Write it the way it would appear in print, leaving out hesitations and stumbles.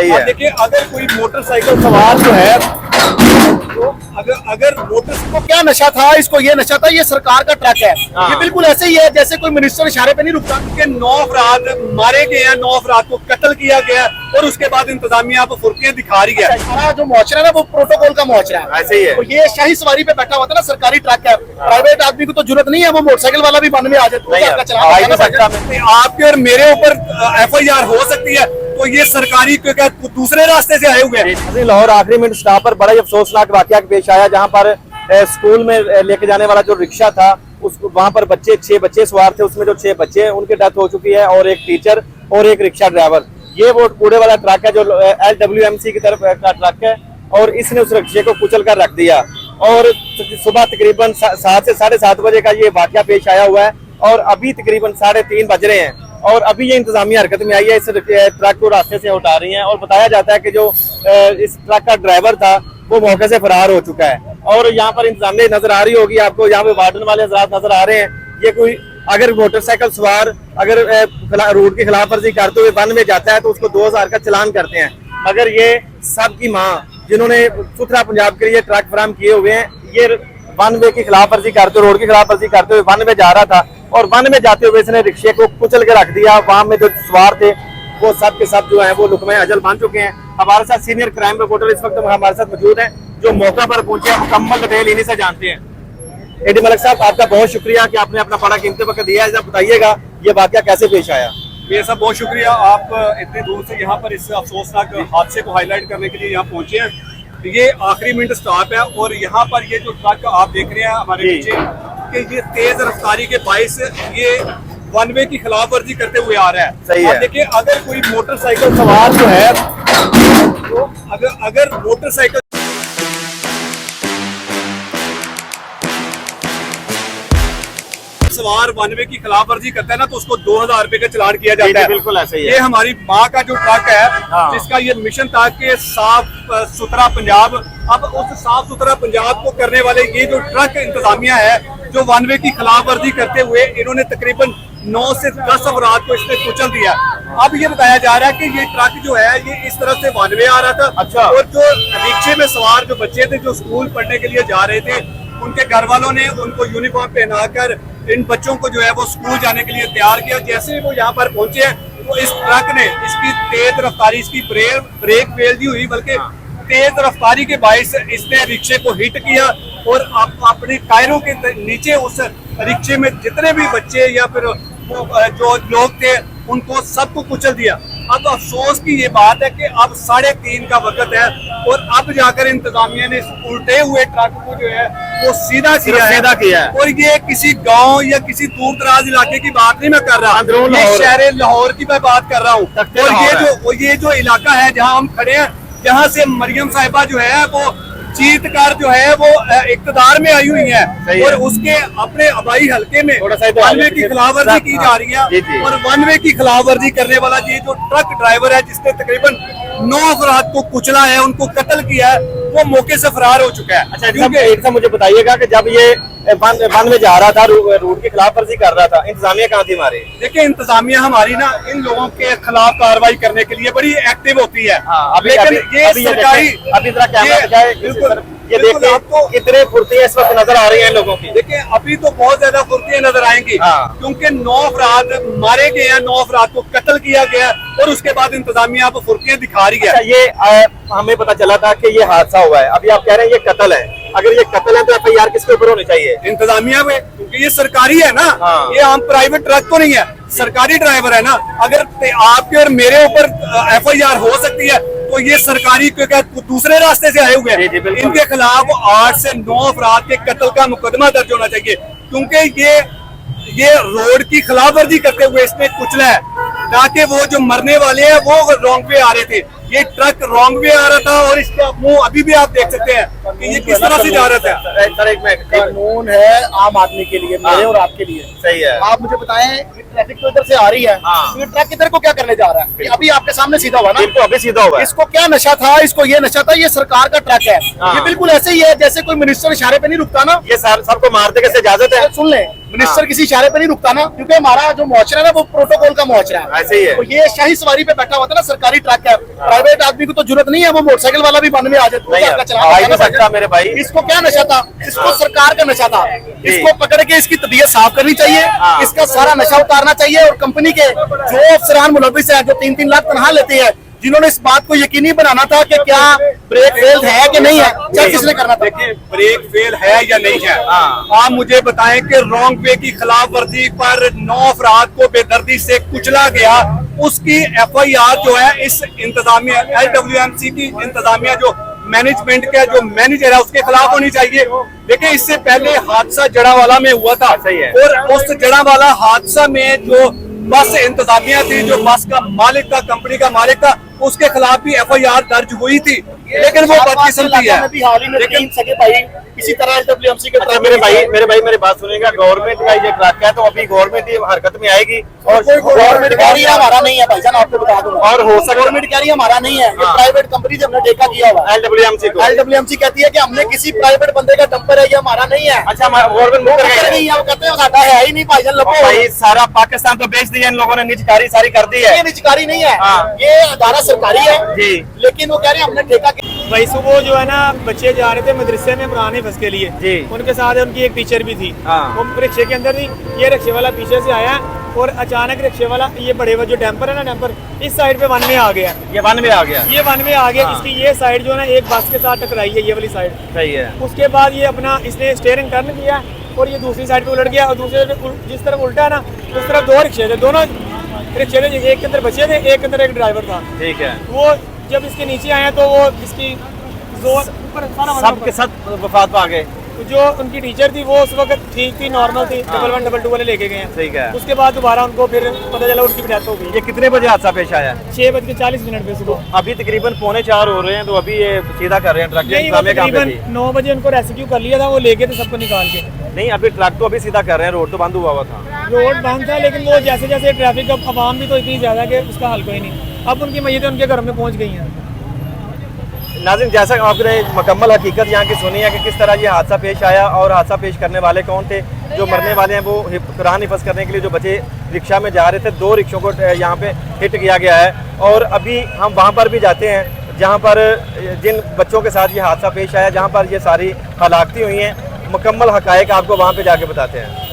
देखिए, अगर कोई मोटरसाइकिल सवार जो है तो अगर मोटर को क्या नशा था, इसको ये नशा था, ये सरकार का ट्रक है। ये बिल्कुल ऐसे ही है जैसे कोई मिनिस्टर इशारे पे नहीं रुकता। कि 9 अफराद मारे गए हैं, 9 अफराद को कत्ल किया गया और उसके बाद इंतजामिया अब फुर्तियां दिखा रही है। हमारा जो मुआशरा है ना वो प्रोटोकॉल का मुआशरा है, ऐसे ही है। तो ये शाही सवारी पे बैठा हुआ था ना, सरकारी ट्रक है। प्राइवेट आदमी को तो जरूरत नहीं है, वो मोटरसाइकिल वाला भी 92 आ जाए तो आपके और मेरे ऊपर FIR हो सकती है। तो ये सरकारी दूसरे रास्ते से आए हुए हैं। लाहौर आखिरी मिनट स्टॉप पर बड़ा अफसोसनाक वाकया पेश आया, जहां पर स्कूल में लेके जाने वाला जो रिक्शा था वहां पर 6 बच्चे सवार थे। उसमें जो 6 बच्चे हैं उनकी डेथ हो चुकी है और एक टीचर और एक रिक्शा ड्राइवर। ये वो कूड़े वाला ट्रक है जो LWMC की तरफ का ट्रक है और इसने उस रिक्शे को कुचल कर रख दिया। और सुबह तकरीबन 7 से 7:30 बजे का ये वाकया पेश आया हुआ है और अभी तकरीबन 3:30 बज रहे हैं और अभी ये इंतजामिया हरकत में आई है, इस ट्रक को रास्ते से उठा रही है। और बताया जाता है कि जो इस ट्रक का ड्राइवर था वो मौके से फरार हो चुका है। और यहाँ पर इंतजामिया नजर आ रही होगी आपको, यहाँ पे वार्डन वाले हजरात नजर आ रहे हैं। ये कोई अगर मोटरसाइकिल सवार अगर रूट की खिलाफ वर्जी करते हुए वन में जाता है तो उसको 2000 का चलान करते हैं। मगर ये सबकी माँ जिन्होंने सुथरा पंजाब के लिए ट्रक फराम किए हुए हैं, ये वन वे की खिलाफ वर्जी करते, रोड की खिलाफ वर्जी करते हुए वन में जा रहा था और वन में जाते हुए इसने रिक्शे को कुचल के रख दिया। वहां में जो सवार थे वो सब के सब जो है वो लुकमे अजल बन चुके हैं। हमारे साथ सीनियर क्राइम रिपोर्टर इस वक्त हमारे साथ मौजूद हैं जो मौका पर पहुंचे हैं, मुकम्मल डिटेल इन्हीं से जानते हैं। एडी मलिक साहब, आपका बहुत शुक्रिया कि आपने अपना बड़ा कीमती वक्त दिया है। बताइएगा ये वाकया कैसे पेश आया? मेरे साहब बहुत शुक्रिया, आप इतनी दूर से यहाँ पर इस अफसोसनाक हादसे को हाईलाइट करने के लिए यहाँ पहुंचे हैं। ये आखिरी मिनट स्टॉप है और यहाँ पर ये जो ट्रक आप देख रहे हैं हमारे पीछे कि ये तेज रफ्तारी के बाइस ये वन वे की खिलाफ वर्जी करते हुए आ रहा है। सही है। देखिए, अगर कोई मोटरसाइकिल सवार जो है तो अगर मोटरसाइकिल सवार वन वे की खिलाफ वर्जी करता है ना तो उसको 2000 रुपए का चलान किया जाता है। बिल्कुल ऐसे ही है। ये हमारी माँ का जो ट्रक है जिसका ये मिशन था कि साफ सुथरा पंजाब, अब उस साफ सुथरा पंजाब को करने वाले ये जो ट्रक इंतजामिया है जो वन वे की खिलाफ वर्जी करते हुए इन्होंने तकरीबन 9 से 10 अफराद को इसने कुचल दिया। अब ये बताया जा रहा है कि ये ट्रक जो है ये इस तरह से वन वे आ रहा था। अच्छा। और जो रिक्शे में सवार जो बच्चे थे जो स्कूल पढ़ने के लिए जा रहे थे, उनके घर वालों ने उनको यूनिफॉर्म पहनाकर इन बच्चों को जो है वो स्कूल जाने के लिए तैयार किया। जैसे ही वो यहाँ पर पहुंचे तो इस ट्रक ने इसकी तेज रफ्तारी, इसकी ब्रेक फेल नहीं हुई बल्कि तेज रफ्तारी के बायस इसने रिक्शे को हिट किया और अपने टायरों के नीचे उस रिक्शे में जितने भी बच्चे या फिर जो लोग थे उनको सबको कुचल दिया। अब अफसोस की ये बात है कि अब 3:30 का वक्त है और अब जाकर इंतजामिया ने उल्टे हुए ट्रक को जो है वो सीधा किया है। और ये किसी गांव या किसी दूर दराज इलाके की बात नहीं मैं कर रहा, ये शहर लाहौर की मैं बात कर रहा हूँ। और ये जो इलाका है जहाँ हम खड़े हैं, यहाँ से मरियम साहिबा जो है वो जीत कर जो है वो इक्तदार में आई हुई है और उसके अपने आबाई हल्के में वन वे की खिलाफ वर्जी की जा रही है। और वन वे की खिलाफ वर्जी करने वाला ये जो ट्रक ड्राइवर है जिसने तकरीबन 9 अफराद को कुचला है, उनको कत्ल किया है, वो मौके से फरार हो चुका है। अच्छा, क्योंकि एक मुझे बताइएगा कि जब ये वन में जा रहा था, रूट की खिलाफ वर्जी कर रहा था, इंतजामिया कहाँ थी हमारी? देखिए, इंतजामिया हमारी ना इन लोगों के खिलाफ कार्रवाई करने के लिए बड़ी एक्टिव होती है। लेकिन ये सरकारी ये देखिए आपको कितने फुर्तियां इस वक्त नजर आ रही हैं लोगों की। देखिए, अभी तो बहुत ज्यादा फुर्तियां नजर आएंगी क्योंकि 9 अफराद मारे गए हैं, 9 अफराद को कत्ल किया गया और उसके बाद इंतजामिया अब फुर्तियां दिखा रही है। ये हमें पता चला था कि ये हादसा हुआ है, अभी आप कह रहे हैं ये कत्ल है। अगर ये कत्ल है तो FIR किसके ऊपर होनी चाहिए? इंतजामिया में, क्योंकि ये सरकारी है ना। ये आम प्राइवेट ट्रक तो नहीं है, सरकारी ड्राइवर है ना। अगर आपके और मेरे ऊपर FIR हो सकती है तो ये सरकारी दूसरे रास्ते से आए हुए हैं। इनके खिलाफ 8 से 9 अफराद के कत्ल का मुकदमा दर्ज होना चाहिए क्योंकि ये रोड की खिलाफ वर्जी करते हुए इसने कुचला है, ताकि वो जो मरने वाले हैं वो रॉन्ग वे आ रहे थे। ये ट्रक रॉन्ग वे आ रहा था और इसका मुंह अभी भी आप देख सकते हैं कि ये किस तरह से जा रहा था। कानून है आम आदमी के लिए, मेरे और आपके लिए। सही है। आप मुझे बताएं, ट्रैफिक तो इधर से आ रही है, तो ये ट्रक इधर को क्या करने जा रहा है? अभी आपके सामने सीधा हुआ ना, अभी सीधा हुआ। इसको क्या नशा था, इसको ये नशा था, ये सरकार का ट्रक है। ये बिल्कुल ऐसे ही है जैसे कोई मिनिस्टर इशारे पे नहीं रुकता ना। ये सबको मारने कैसे इजाजत है? सुन ले, मिनिस्टर किसी इशारे पे नहीं रुकता ना, क्योंकि हमारा जो मुआशरा है ना वो प्रोटोकॉल का मुआशरा है। ऐसे ही है। तो ये शाही सवारी पे बैठा हुआ था ना, सरकारी ट्रक है। प्राइवेट आदमी को तो जरूरत नहीं है, वो मोटरसाइकिल वाला भी बंद में आ जाए तो नहीं उसका चलान आ ही होगा नहीं ना सकता मेरे भाई। इसको क्या नशा था? इसको सरकार का नशा था, इसको पकड़ के इसकी तबीयत साफ करनी चाहिए, इसका सारा नशा उतारना चाहिए। और कंपनी के जो अफसरान मुलविस हैं, जो 3-3 लाख तनख्वाह लेते हैं, जिन्होंने इस बात को यकीनी बनाना था कि क्या ब्रेक फेल है कि नहीं है, चेक किसने करना था? देखिए ब्रेक फेल है या नहीं है, आप मुझे बताएं कि रॉन्ग वे की खिलाफ वर्जी पर 9 अफराद को बेदर्दी से कुचला गया, उसकी FIR जो है इस इंतजामिया LWMC की इंतजामिया जो मैनेजमेंट का जो मैनेजर है उसके खिलाफ होनी चाहिए। देखिए इससे पहले हादसा जड़ावाला में हुआ था, सही है। और उस जड़ावाला हादसा में जो बस इंतजामिया थी, जो बस का मालिक था, कंपनी का मालिक था, उसके खिलाफ भी FIR दर्ज हुई थी, लेकिन वो बदकिस्मती है। लेकिन सके भाई इसी तरह LWMC के अच्छा मेरे भाई मेरी बात सुनिएगा, गवर्नमेंट का ये ट्रक है तो अभी गवर्नमेंट ही हरकत में आएगी और गवर्नमेंट कह रही है हमारा नहीं है भाईजान, आपको बता दूं। और हो सकता गवर्नमेंट कह रही है हमारा नहीं है, ये प्राइवेट कंपनी से हमने ठेका किया हुआ है। LWMC को। LWMC कहती है कि हमने किसी प्राइवेट बंदे का डंपर है, ये हमारा नहीं है। अच्छा गवर्नमेंट मुकर गई नहीं है, वो कहते हैं साਡਾ है ही नहीं भाईजान, लपो भाई सारा पाकिस्तान तो बेच दिया इन लोगों ने, निजकारी सारी कर दी है। ये निजकारी नहीं है, हाँ। ये अदारा सरकारी है जी। लेकिन वो कह रहे हैं हमने ठेका किया। भाई सुबह जो है ना बच्चे जा रहे थे मदरसे में पुराने हिफ्ज के लिए जी। उनके साथ उनकी एक टीचर भी थी, हाँ। वो रिक्शे के अंदर थी। ये रिक्शे वाला पीछे से आया और अचानक रिक्शे वाला ये बड़े वो जो डैम्पर है ना, डैम्पर इस साइड पे वन में आ गया, ये वन में आ गया। ये वन में आ गया। हाँ। इसकी ये साइड जो है ना एक बस के साथ टकराई है, ये वाली साइड। सही है। उसके बाद ये अपना इसने स्टीयरिंग टर्न किया और ये दूसरी साइड पे उलट गया, और दूसरी जिस तरफ उल्टा है ना उस तरफ 2 रिक्शे थे, दोनों रिक्शे थे, एक के अंदर बच्चे थे, एक के अंदर एक ड्राइवर था। ठीक है। वो जब इसके नीचे आए तो वो इसकी जोर ऊपर सारा वाला सबके साथ वफात पा गए। जो उनकी टीचर थी वो उस वक्त ठीक थी, नॉर्मल थी, 11 22 वाले लेके गए हैं। ठीक है। उसके बाद दोबारा उनको फिर पता चला उनकी डेथ हो गई। ये कितने बजे हादसा पेश आया? 6:40 पे सुबह। अभी तकरीबन 3:45 हो रहे हैं, तो अभी ये सीधा कर रहे हैं ट्रक। नहीं, वो तकरीबन 9 बजे उनको रेस्क्यू कर लिया था, वो लेके थे सबको निकाल के। नहीं अभी ट्रक तो अभी सीधा कर रहे हैं, रोड तो बंद हुआ हुआ था। रोड बंद था, लेकिन वो जैसे जैसे ट्रैफिक अब आवाम भी तो इतनी ज्यादा कि उसका हल कोई नहीं। अब उनकी मैयतें उनके घर में पहुंच गई हैं। नाज़रीन जैसा आपने मुकम्मल हकीकत यहाँ की सुनी है कि किस तरह ये हादसा पेश आया और हादसा पेश करने वाले कौन थे। जो मरने वाले हैं वो कुरान हिफ्ज़ करने के लिए जो बच्चे रिक्शा में जा रहे थे, 2 रिक्शों को यहाँ पे हिट किया गया है। और अभी हम वहाँ पर भी जाते हैं जहाँ पर जिन बच्चों के साथ ये हादसा पेश आया, जहाँ पर ये सारी हलाकतें हुई हैं, मुकम्मल हक़ाइक़ आपको वहाँ पर जाके बताते हैं।